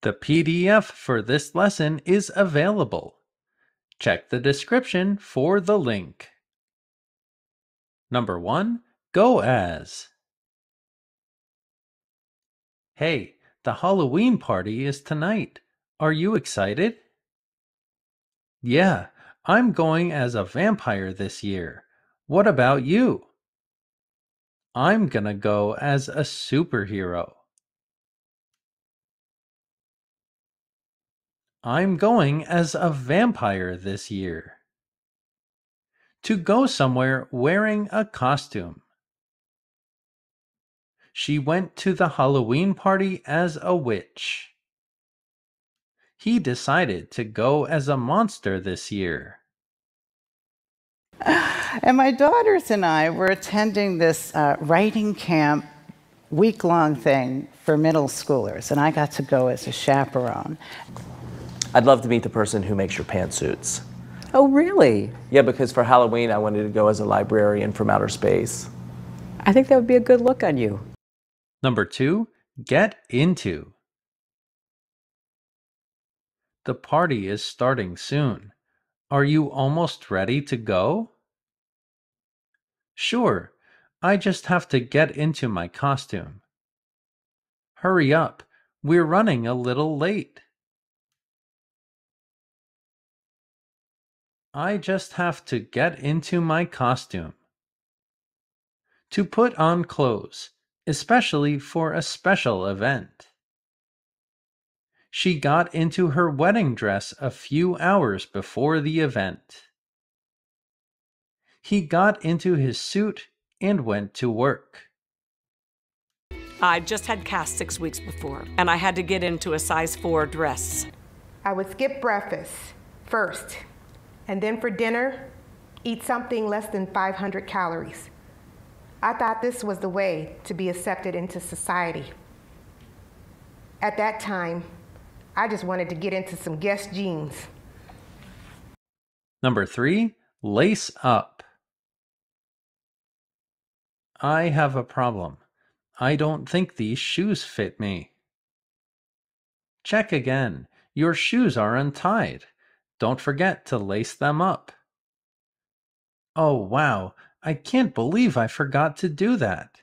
The PDF for this lesson is available. Check the description for the link. Number 1. Go as. Hey, the Halloween party is tonight. Are you excited? Yeah, I'm going as a vampire this year. What about you? I'm gonna go as a superhero. I'm going as a vampire this year. To go somewhere wearing a costume. She went to the Halloween party as a witch. He decided to go as a monster this year. And my daughters and I were attending this writing camp week-long thing for middle schoolers, and I got to go as a chaperone. I'd love to meet the person who makes your pantsuits. Oh, really? Yeah, because for Halloween I wanted to go as a librarian from outer space. I think that would be a good look on you. Number 2. Get into. The party is starting soon. Are you almost ready to go? Sure, I just have to get into my costume. Hurry up, we're running a little late. I just have to get into my costume. To put on clothes, especially for a special event. She got into her wedding dress a few hours before the event. He got into his suit and went to work. I just had cast 6 weeks before, and I had to get into a size 4 dress. I would skip breakfast first, and then for dinner, eat something less than 500 calories. I thought this was the way to be accepted into society. At that time, I just wanted to get into some Guess jeans. Number 3. Lace up. I have a problem. I don't think these shoes fit me. Check again. Your shoes are untied. Don't forget to lace them up. Oh, wow. I can't believe I forgot to do that.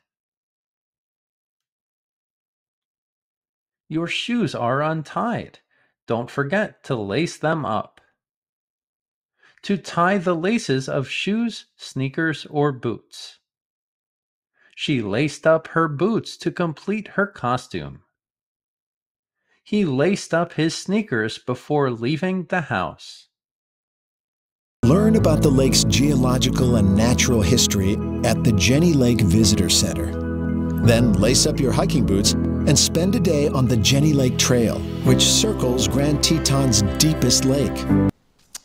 Your shoes are untied. Don't forget to lace them up. To tie the laces of shoes, sneakers, or boots. She laced up her boots to complete her costume. He laced up his sneakers before leaving the house. Learn about the lake's geological and natural history at the Jenny Lake Visitor Center. Then lace up your hiking boots and spend a day on the Jenny Lake Trail, which circles Grand Teton's deepest lake.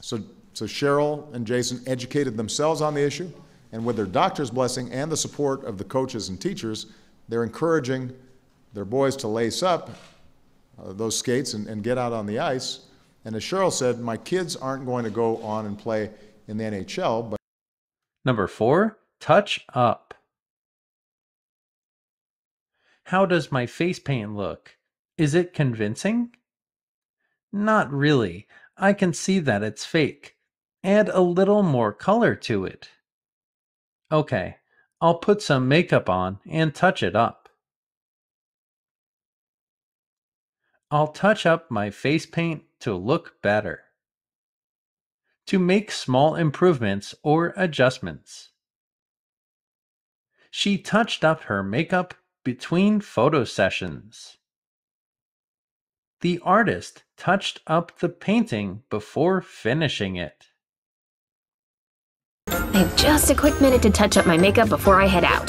So Cheryl and Jason educated themselves on the issue, and with their doctor's blessing and the support of the coaches and teachers, they're encouraging their boys to lace up those skates and get out on the ice. And as Cheryl said, my kids aren't going to go on and play in the NHL. But Number 4. Touch up. How does my face paint look? Is it convincing? Not really. I can see that it's fake. Add a little more color to it. Okay, I'll put some makeup on and touch it up. I'll touch up my face paint to look better. To make small improvements or adjustments. She touched up her makeup between photo sessions. The artist touched up the painting before finishing it. I have just a quick minute to touch up my makeup before I head out.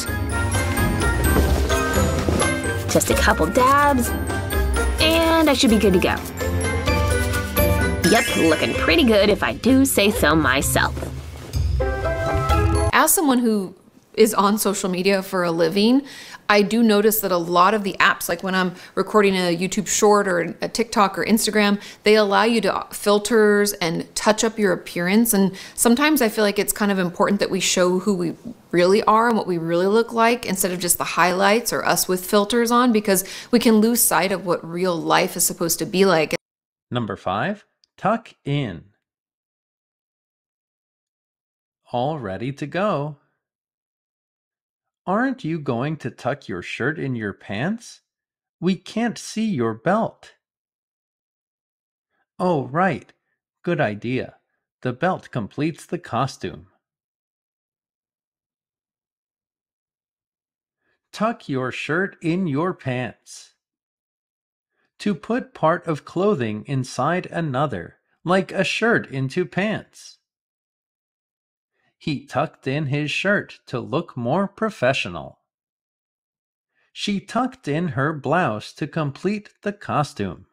Just a couple dabs, and I should be good to go. Yep, looking pretty good if I do say so myself. As someone who is on social media for a living, I do notice that a lot of the apps, like when I'm recording a YouTube short or a TikTok or Instagram, they allow you to filters and touch up your appearance. And sometimes I feel like it's kind of important that we show who we really are and what we really look like instead of just the highlights or us with filters on, because we can lose sight of what real life is supposed to be like. Number 5, tuck in. All ready to go. Aren't you going to tuck your shirt in your pants? We can't see your belt. Oh, right. Good idea. The belt completes the costume. Tuck your shirt in your pants. To put part of clothing inside another, like a shirt into pants. He tucked in his shirt to look more professional. She tucked in her blouse to complete the costume.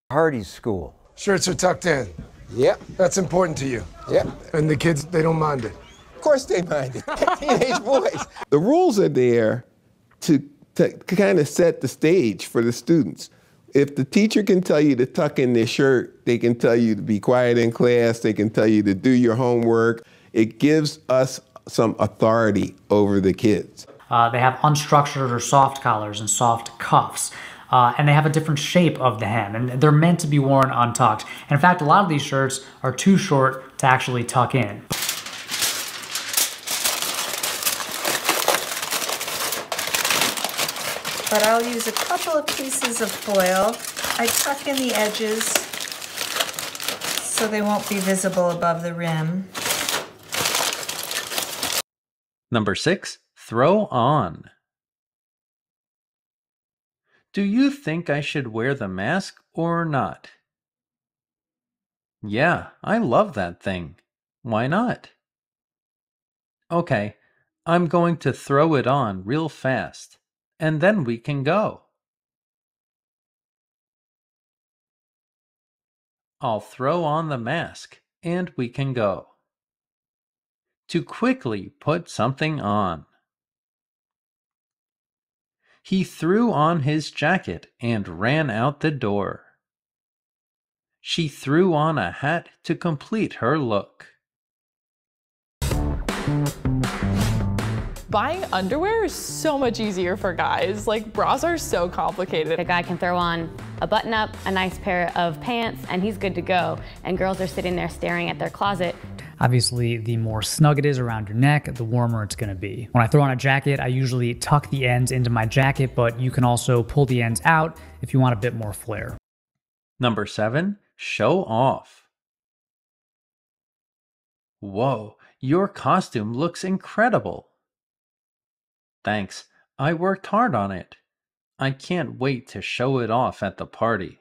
Hardy's school. Shirts are tucked in. Yep. That's important to you. Yep. And the kids, they don't mind it. Of course they mind it. Teenage boys. The rules are there to kind of set the stage for the students. If the teacher can tell you to tuck in their shirt, they can tell you to be quiet in class, they can tell you to do your homework. It gives us some authority over the kids. They have unstructured or soft collars and soft cuffs. And they have a different shape of the hem, and they're meant to be worn untucked. And in fact, a lot of these shirts are too short to actually tuck in. But I'll use a couple of pieces of foil. I tuck in the edges so they won't be visible above the rim. Number 6, throw on. Do you think I should wear the mask or not? Yeah, I love that thing. Why not? Okay, I'm going to throw it on real fast, and then we can go. I'll throw on the mask, and we can go. To quickly put something on. He threw on his jacket and ran out the door. She threw on a hat to complete her look. Buying underwear is so much easier for guys. Like, bras are so complicated. A guy can throw on a button-up, a nice pair of pants, and he's good to go. And girls are sitting there staring at their closet. Obviously, the more snug it is around your neck, the warmer it's gonna be. When I throw on a jacket, I usually tuck the ends into my jacket, but you can also pull the ends out if you want a bit more flair. Number 7, show off. Whoa, your costume looks incredible. Thanks, I worked hard on it. I can't wait to show it off at the party.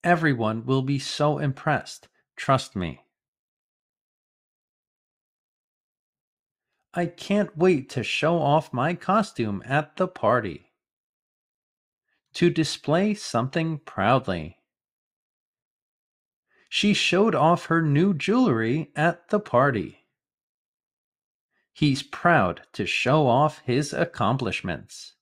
Everyone will be so impressed, trust me. I can't wait to show off my costume at the party. To display something proudly. She showed off her new jewelry at the party. He's proud to show off his accomplishments.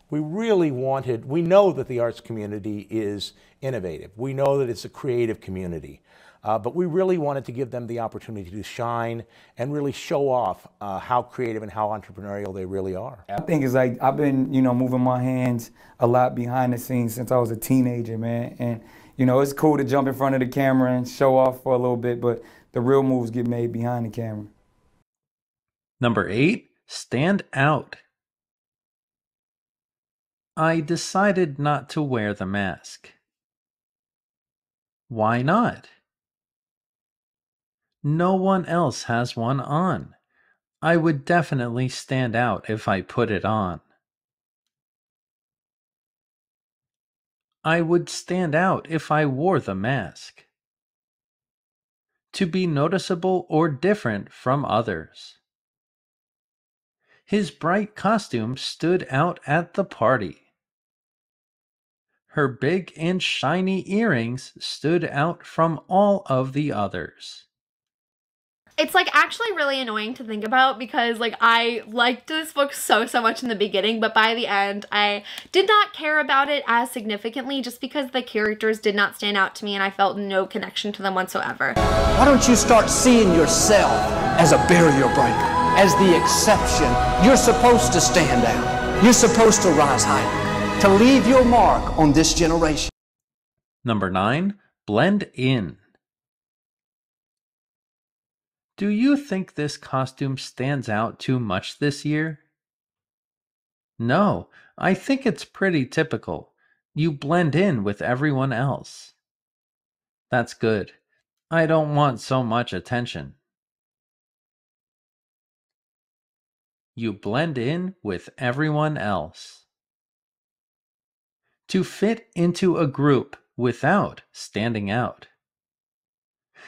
We really wanted, we know that the arts community is innovative. We know that it's a creative community. But we really wanted to give them the opportunity to shine and really show off how creative and how entrepreneurial they really are. I think it's like I've been, moving my hands a lot behind the scenes since I was a teenager, man. And, it's cool to jump in front of the camera and show off for a little bit, but the real moves get made behind the camera. Number 8, stand out. I decided not to wear the mask. Why not? No one else has one on. I would definitely stand out if I put it on. I would stand out if I wore the mask. To be noticeable or different from others. His bright costume stood out at the party. Her big and shiny earrings stood out from all of the others. It's like actually really annoying to think about because like I liked this book so much in the beginning, but by the end I did not care about it as significantly just because the characters did not stand out to me and I felt no connection to them whatsoever. Why don't you start seeing yourself as a barrier breaker, as the exception? You're supposed to stand out. You're supposed to rise higher, to leave your mark on this generation. Number 9, blend in. Do you think this costume stands out too much this year? No, I think it's pretty typical. You blend in with everyone else. That's good. I don't want so much attention. You blend in with everyone else. To fit into a group without standing out.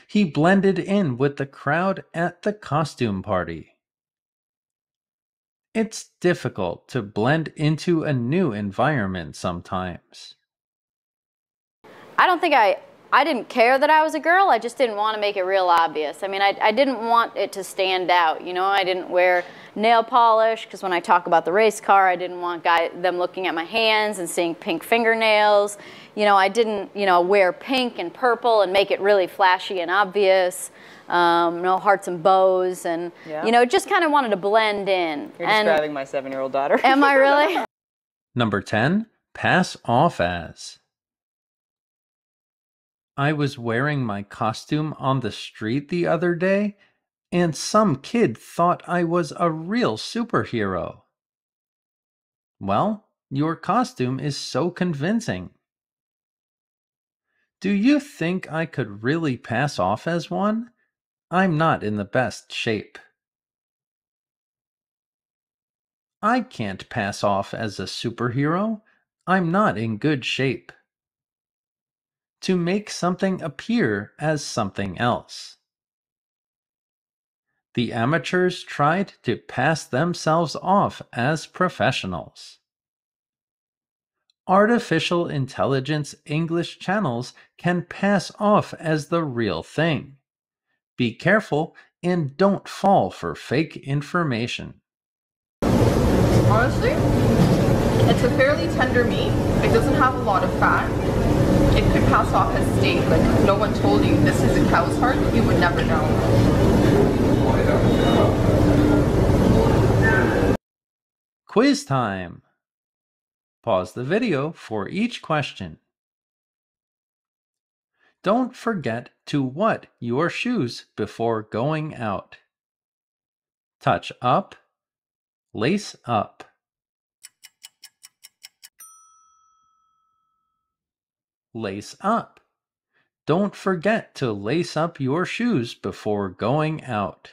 He blended in with the crowd at the costume party. It's difficult to blend into a new environment sometimes. I don't think I didn't care that I was a girl. I just didn't want to make it real obvious. I mean, I didn't want it to stand out. You know, I didn't wear nail polish because when I talk about the race car, I didn't want them looking at my hands and seeing pink fingernails. You know, I didn't, wear pink and purple and make it really flashy and obvious. No hearts and bows and, just kind of wanted to blend in. You're describing my 7-year-old daughter. Am I really? Number 10, pass off as. I was wearing my costume on the street the other day, and some kid thought I was a real superhero. Well, your costume is so convincing. Do you think I could really pass off as one? I'm not in the best shape. I can't pass off as a superhero. I'm not in good shape. To make something appear as something else. The amateurs tried to pass themselves off as professionals. Artificial intelligence English channels can pass off as the real thing. Be careful and don't fall for fake information. Honestly, it's a fairly tender meat. It doesn't have a lot of fat. It could pass off as steak. Like if no one told you this is a cow's heart, you would never know. Quiz time! Pause the video for each question. Don't forget to wet your shoes before going out. Touch up, lace up. Lace up. Don't forget to lace up your shoes before going out.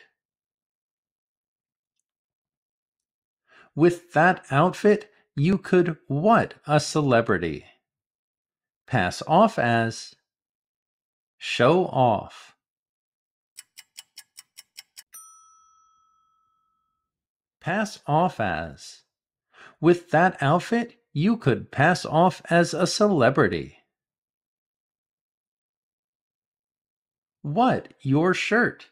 With that outfit, you could what a celebrity? Pass off as. Show off. Pass off as. With that outfit, you could pass off as a celebrity. What your shirt?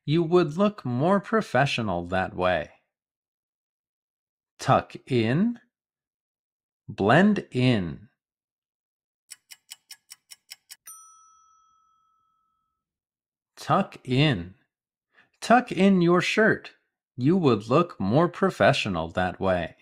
You would look more professional that way. Tuck in. Blend in. Tuck in. Tuck in your shirt. You would look more professional that way.